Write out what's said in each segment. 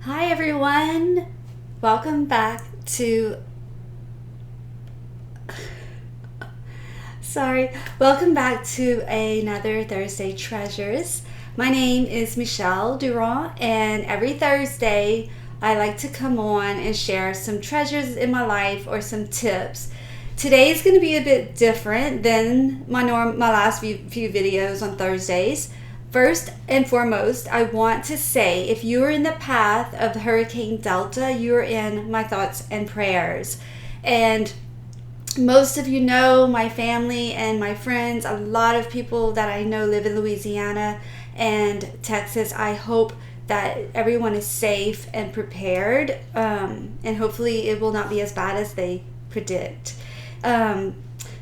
Hi everyone. Welcome back to Welcome back to another Thursday Treasures. My name is Michelle Durand, and every Thursday I like to come on and share some treasures in my life or some tips. Today is going to be a bit different than my last few videos on Thursdays. First and foremost, I want to say if you are in the path of Hurricane Delta, you're in my thoughts and prayers. And most of you know my family and my friends, a lot of people that I know live in Louisiana and Texas. I hope that everyone is safe and prepared, and hopefully it will not be as bad as they predict.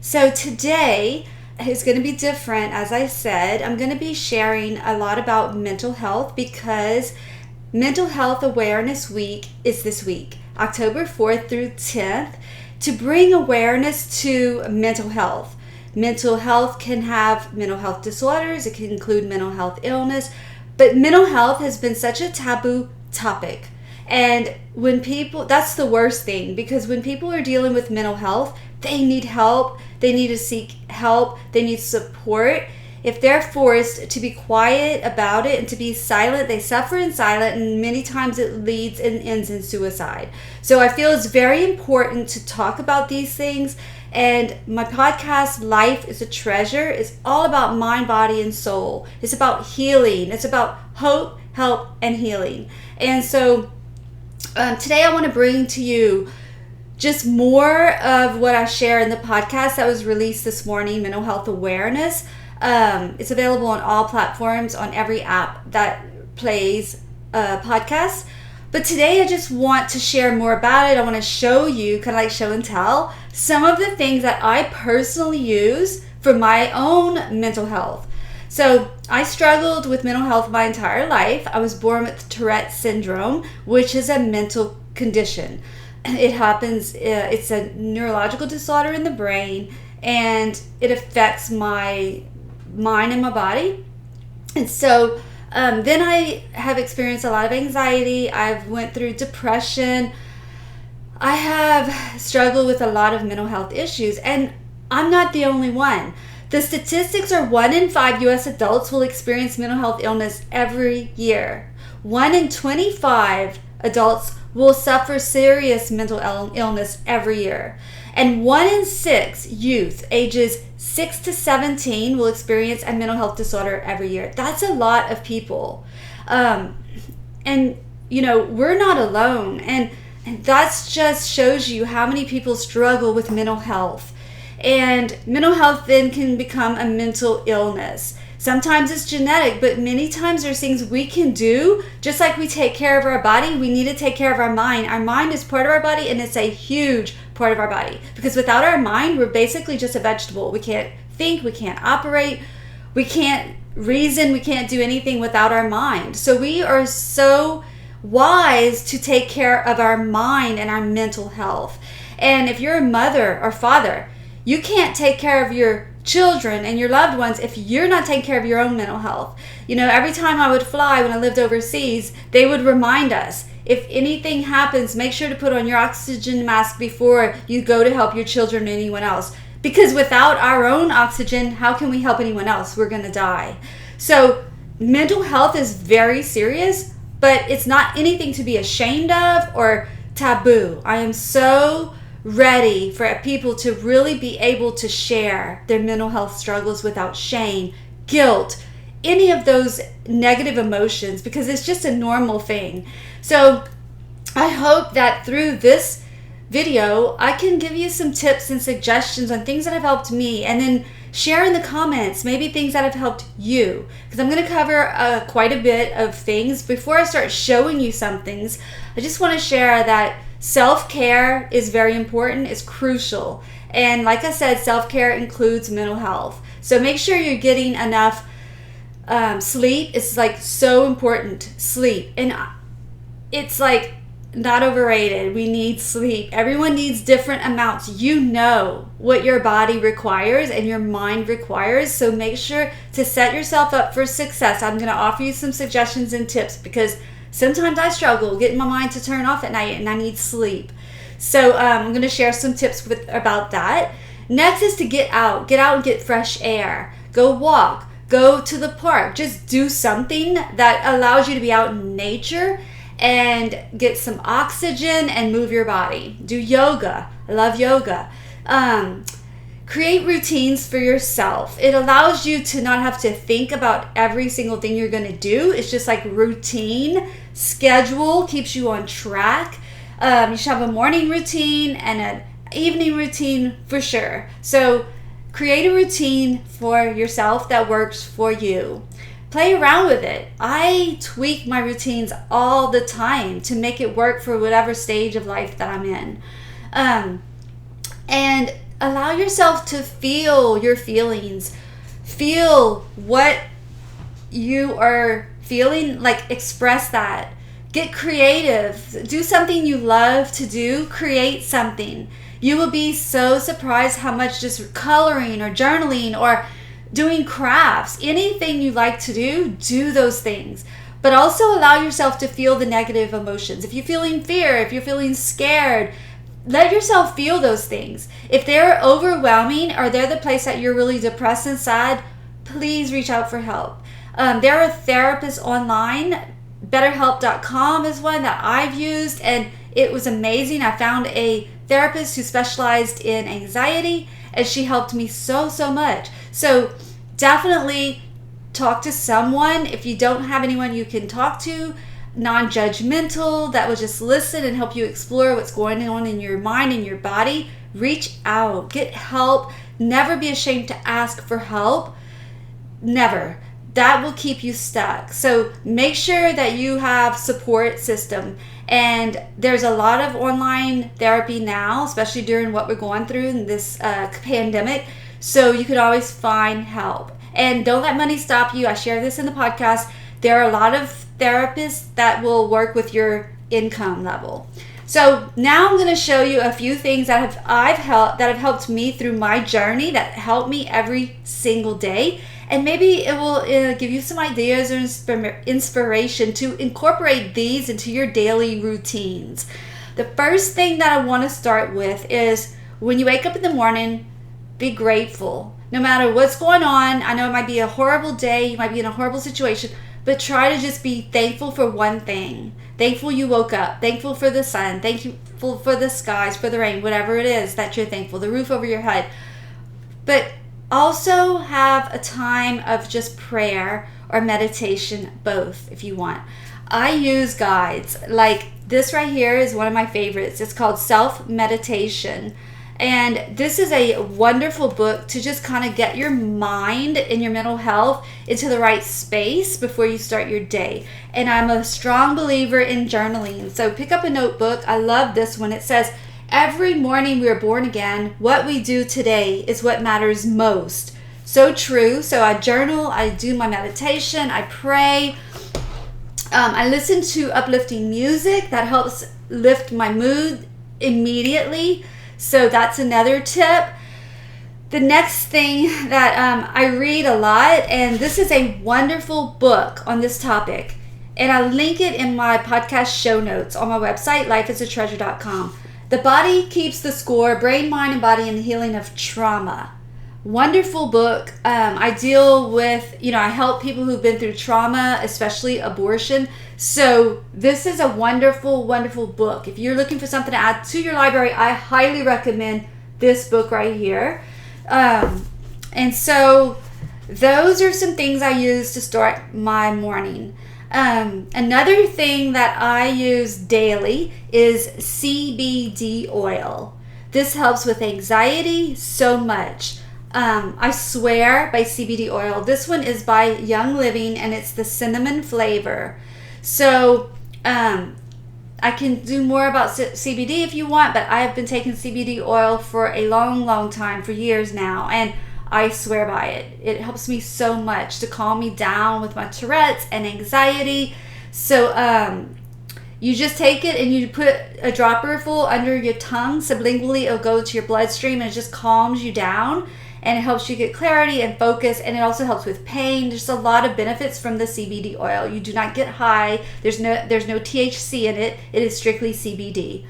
So today is going to be different. As I said, I'm going to be sharing a lot about mental health because Mental Health Awareness Week is this week, October 4th through 10th, to bring awareness to mental health. Mental health can have mental health disorders, it can include mental health illness, but mental health has been such a taboo topic. And when people, that's the worst thing, because when people are dealing with mental health, they need help, they need to seek help, they need support. If they're forced to be quiet about it and to be silent, they suffer in silence, and many times it leads and ends in suicide. So I feel it's very important to talk about these things. And my podcast, Life is a Treasure, is all about mind, body, and soul. It's about healing. It's about hope, help, and healing. And so today I want to bring to you just more of what I share in the podcast that was released this morning, Mental Health Awareness. It's available on all platforms, on every app that plays podcasts. But today I just want to share more about it. I want to show you, kind of like show and tell, some of the things that I personally use for my own mental health. So I struggled with mental health my entire life. I was born with Tourette syndrome, which is a mental condition. It happens, it's a neurological disorder in the brain, and it affects my mind and my body. And so then I have experienced a lot of anxiety. I've went through depression. I have struggled with a lot of mental health issues, and I'm not the only one. The statistics are 1 in 5 U.S. adults will experience mental health illness every year. 1 in 25 adults will suffer serious mental illness every year. And 1 in 6 youth ages 6 to 17 will experience a mental health disorder every year. That's a lot of people. And, you know, we're not alone. And that just shows you how many people struggle with mental health. And mental health then can become a mental illness. Sometimes it's genetic, but many times there's things we can do. Just like we take care of our body, we need to take care of our mind. Our mind is part of our body, and it's a huge part of our body. Because without our mind, we're basically just a vegetable. We can't think, we can't operate, we can't reason, we can't do anything without our mind. So we are so wise to take care of our mind and our mental health. And if you're a mother or father, you can't take care of your children and your loved ones if you're not taking care of your own mental health. You know, every time I would fly when I lived overseas, they would remind us, if anything happens, make sure to put on your oxygen mask before you go to help your children or anyone else. Because without our own oxygen, how can we help anyone else? We're going to die. So mental health is very serious, but it's not anything to be ashamed of or taboo. I am so ready for people to really be able to share their mental health struggles without shame, guilt, any of those negative emotions, because it's just a normal thing. So I hope that through this video, I can give you some tips and suggestions on things that have helped me, and then share in the comments maybe things that have helped you, because I'm going to cover quite a bit of things. Before I start showing you some things, I just want to share that self-care is very important, it's crucial. And like I said, self-care includes mental health. So make sure you're getting enough sleep. It's like so important, sleep. And it's like not overrated. We need sleep. Everyone needs different amounts. You know what your body requires and your mind requires. So make sure to set yourself up for success. I'm going to offer you some suggestions and tips because sometimes I struggle getting my mind to turn off at night and I need sleep. So I'm going to share some tips about that. Next is to get out and get fresh air. Go walk, go to the park. Just do something that allows you to be out in nature and get some oxygen and move your body. Do yoga. I love yoga. Create routines for yourself. It allows you to not have to think about every single thing you're going to do. It's just like routine. Schedule keeps you on track. You should have a morning routine and an evening routine for sure. So create a routine for yourself that works for you. Play around with it. I tweak my routines all the time to make it work for whatever stage of life that I'm in. And allow yourself to feel your feelings. Feel what you are feeling, like express that. Get creative. Do something you love to do. Create something. You will be so surprised how much just coloring or journaling or doing crafts, anything you like to do those things. But also allow yourself to feel the negative emotions. If you're feeling fear, if you're feeling scared, let yourself feel those things. If they're overwhelming or they're the place that you're really depressed and sad, please reach out for help. There are therapists online. BetterHelp.com is one that I've used and it was amazing. I found a therapist who specialized in anxiety and she helped me so much. So definitely talk to someone. If you don't have anyone you can talk to, non-judgmental, that will just listen and help you explore what's going on in your mind and your body, reach out, get help. Never be ashamed to ask for help. Never. That will keep you stuck. So make sure that you have support system. And there's a lot of online therapy now, especially during what we're going through in this pandemic. So you could always find help. And don't let money stop you. I share this in the podcast. There are a lot of therapists that will work with your income level. So now I'm going to show you a few things that have helped me through my journey, that help me every single day. And maybe it will give you some ideas or inspiration to incorporate these into your daily routines. The first thing that I want to start with is when you wake up in the morning, be grateful. No matter what's going on, I know it might be a horrible day, you might be in a horrible situation, but try to just be thankful for one thing. Thankful you woke up, thankful for the sun, thankful for the skies, for the rain, whatever it is that you're thankful, the roof over your head. But also have a time of just prayer or meditation, both if you want. I use guides. Like this right here is one of my favorites. It's called Self Meditation. And this is a wonderful book to just kind of get your mind and your mental health into the right space before you start your day. And I'm a strong believer in journaling. So pick up a notebook. I love this one. It says, every morning we are born again. What we do today is what matters most. So true. So I journal, I do my meditation, I pray. I listen to uplifting music that helps lift my mood immediately. So that's another tip. The next thing that I read a lot, and this is a wonderful book on this topic, and I'll link it in my podcast show notes on my website, lifeisatreasure.com. The Body Keeps the Score, Brain, Mind, and Body in the Healing of Trauma. Wonderful book. I deal with, I help people who've been through trauma, especially abortion. So this is a wonderful, wonderful book. If you're looking for something to add to your library, I highly recommend this book right here. And so those are some things I use to start my morning. Another thing that I use daily is CBD oil. This helps with anxiety so much. I swear by CBD oil. This one is by Young Living and it's the cinnamon flavor. So I can do more about CBD if you want, but I have been taking CBD oil for a long, long time, for years now, and I swear by it. It helps me so much to calm me down with my Tourette's and anxiety. So You just take it and you put a dropper full under your tongue. Sublingually, it'll go to your bloodstream and it just calms you down. And it helps you get clarity and focus, and it also helps with pain. There's a lot of benefits from the CBD oil. You do not get high. There's no THC in it. It is strictly CBD.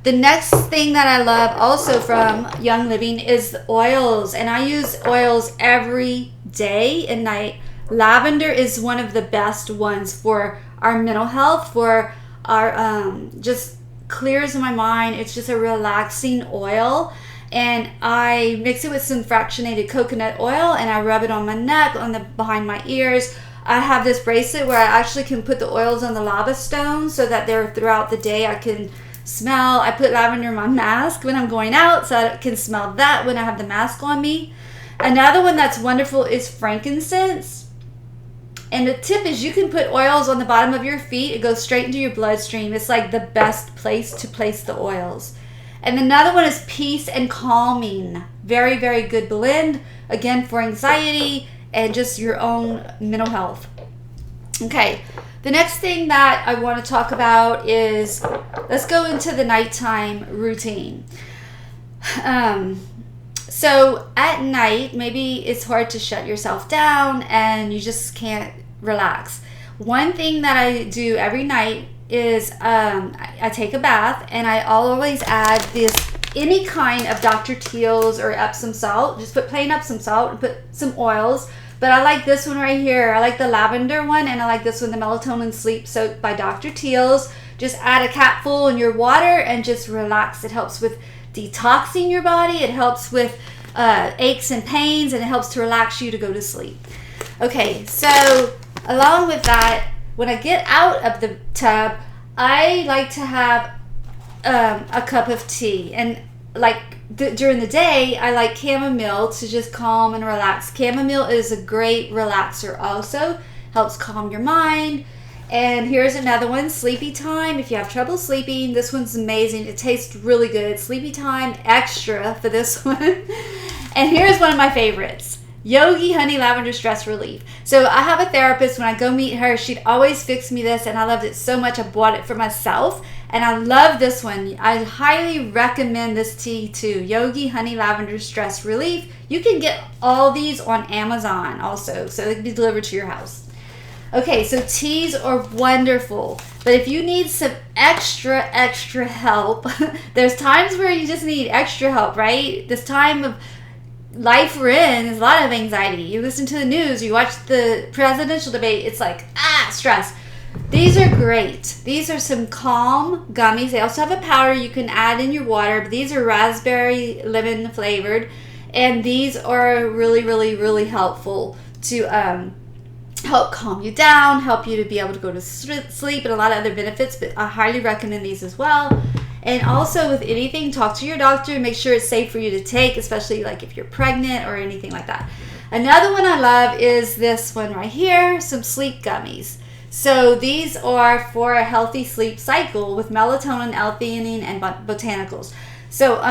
The next thing that I love also from Young Living is the oils, and I use oils every day and night. Lavender is one of the best ones for our mental health, for our just clears my mind. It's just a relaxing oil. And I mix it with some fractionated coconut oil, and I rub it on my neck, behind my ears. I have this bracelet where I actually can put the oils on the lava stones so that they're throughout the day I can smell. I put lavender in my mask when I'm going out so I can smell that when I have the mask on me. Another one that's wonderful is frankincense. And the tip is you can put oils on the bottom of your feet. It goes straight into your bloodstream. It's like the best place to place the oils. And another one is peace and calming. Very, very good blend. Again, for anxiety and just your own mental health. Okay, the next thing that I want to talk about is, let's go into the nighttime routine. So at night, maybe it's hard to shut yourself down and you just can't relax. One thing that I do every night is I take a bath, and I always add any kind of Dr. Teal's or Epsom salt. Just put plain Epsom salt and put some oils. But I like this one right here. I like the lavender one, and I like this one, the Melatonin Sleep Soak by Dr. Teal's. Just add a capful in your water and just relax. It helps with detoxing your body. It helps with aches and pains, and it helps to relax you to go to sleep. Okay, so along with that, when I get out of the tub, I like to have a cup of tea. And during the day, I like chamomile to just calm and relax. Chamomile is a great relaxer also. Helps calm your mind. And here's another one, Sleepy Time. If you have trouble sleeping, this one's amazing. It tastes really good. Sleepy Time extra for this one. And here's one of my favorites. Yogi Honey Lavender Stress Relief. So I have a therapist. When I go meet her, she'd always fix me this, and I loved it so much I bought it for myself, and I love this one. I highly recommend this tea too. Yogi Honey Lavender Stress Relief. You can get all these on Amazon also, so they can be delivered to your house. Okay, so teas are wonderful, but if you need some extra help, there's times where you just need extra help, right? This time of life we're in is a lot of anxiety. You listen to the news, you watch the presidential debate, it's like, stress. These are great. These are some calm gummies. They also have a powder you can add in your water, but these are raspberry lemon flavored, and these are really, really, really helpful to help calm you down, help you to be able to go to sleep, and a lot of other benefits, but I highly recommend these as well. And also with anything, talk to your doctor and make sure it's safe for you to take, especially like if you're pregnant or anything like that. Another one I love is this one right here, some sleep gummies. So these are for a healthy sleep cycle with melatonin, L-theanine, and botanicals. So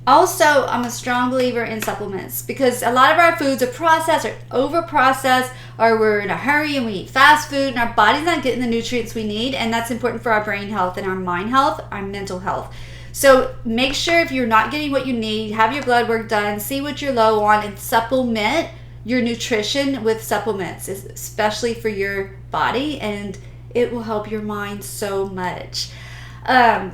also, I'm a strong believer in supplements because a lot of our foods are processed or over-processed, or we're in a hurry and we eat fast food and our body's not getting the nutrients we need, and that's important for our brain health and our mind health, our mental health. So make sure if you're not getting what you need, have your blood work done, see what you're low on, and supplement your nutrition with supplements, especially for your body, and it will help your mind so much.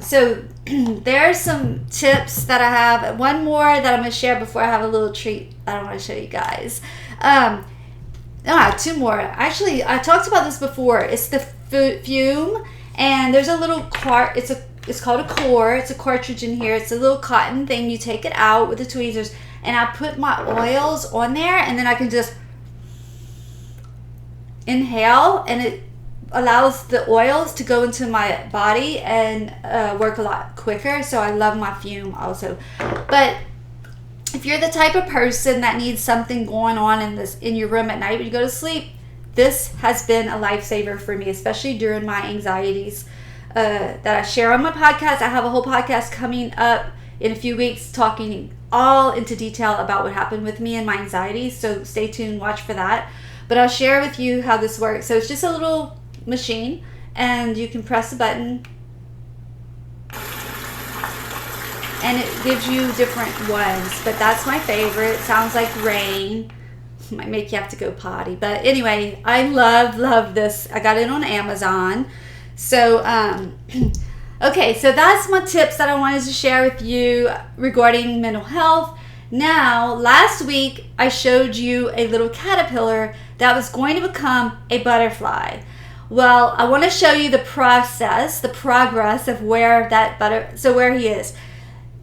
So there's some tips that I have. One more that I'm going to share before I have a little treat that I want to show you guys. Two more. Actually, I talked about this before. It's the Fume, and there's a little it's called a core. It's a cartridge in here. It's a little cotton thing. You take it out with the tweezers, and I put my oils on there, and then I can just inhale, and it allows the oils to go into my body and work a lot quicker. So I love my Fume also. But if you're the type of person that needs something going on in your room at night when you go to sleep, this has been a lifesaver for me, especially during my anxieties that I share on my podcast. I have a whole podcast coming up in a few weeks talking all into detail about what happened with me and my anxieties. So stay tuned, watch for that. But I'll share with you how this works. So it's just a little machine, and you can press a button and it gives you different ones, but that's my favorite. Sounds like rain. Might make you have to go potty, but anyway, I love this. I got it on Amazon. So okay, so that's my tips that I wanted to share with you regarding mental health. Now, last week I showed you a little caterpillar that was going to become a butterfly. Well, I want to show you the process, the progress of where where he is.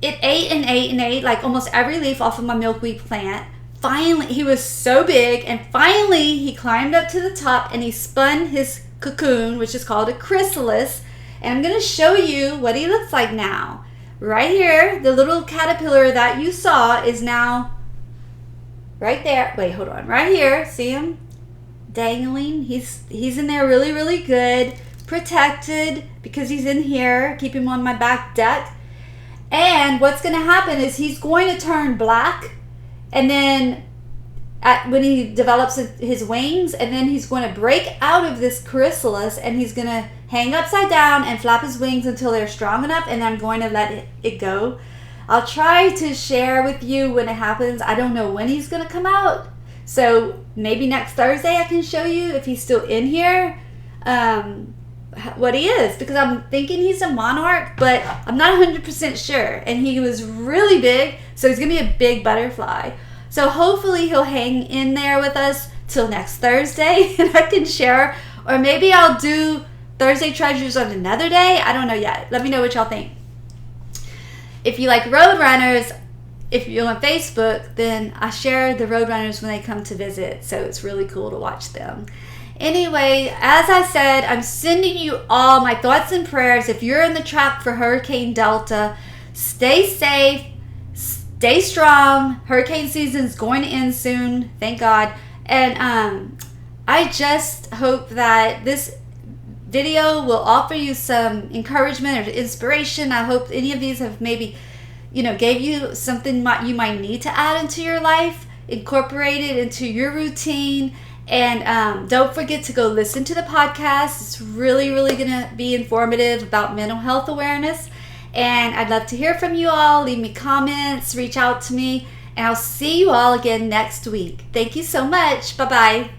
It ate and ate and ate like almost every leaf off of my milkweed plant. Finally, he was so big, and finally he climbed up to the top and he spun his cocoon, which is called a chrysalis. And I'm going to show you what he looks like now. Right here, the little caterpillar that you saw is now right there. Wait, hold on. Right here, see him dangling? He's in there really good, protected because he's in here. Keep him on my back deck. And what's going to happen is he's going to turn black, and then when he develops his wings, and then he's going to break out of this chrysalis, and he's going to hang upside down and flap his wings until they're strong enough, and I'm going to let it go. I'll try to share with you when it happens. I don't know when he's going to come out, so maybe next Thursday I can show you if he's still in here, what he is, because I'm thinking he's a monarch, but I'm not 100% sure. And he was really big, so he's gonna be a big butterfly. So hopefully he'll hang in there with us till next Thursday and I can share, or maybe I'll do Thursday Treasures on another day. I don't know yet. Let me know what y'all think. If you like Roadrunners, if you're on Facebook, then I share the Roadrunners when they come to visit, so it's really cool to watch them. Anyway, as I said, I'm sending you all my thoughts and prayers. If you're in the trap for Hurricane Delta, stay safe, stay strong. Hurricane season is going to end soon, thank God. And I just hope that this video will offer you some encouragement or inspiration. I hope any of these have maybe, gave you something you might need to add into your life, incorporate it into your routine. And don't forget to go listen to the podcast. It's really going to be informative about mental health awareness. And I'd love to hear from you all. Leave me comments, reach out to me, and I'll see you all again next week. Thank you so much. Bye-bye.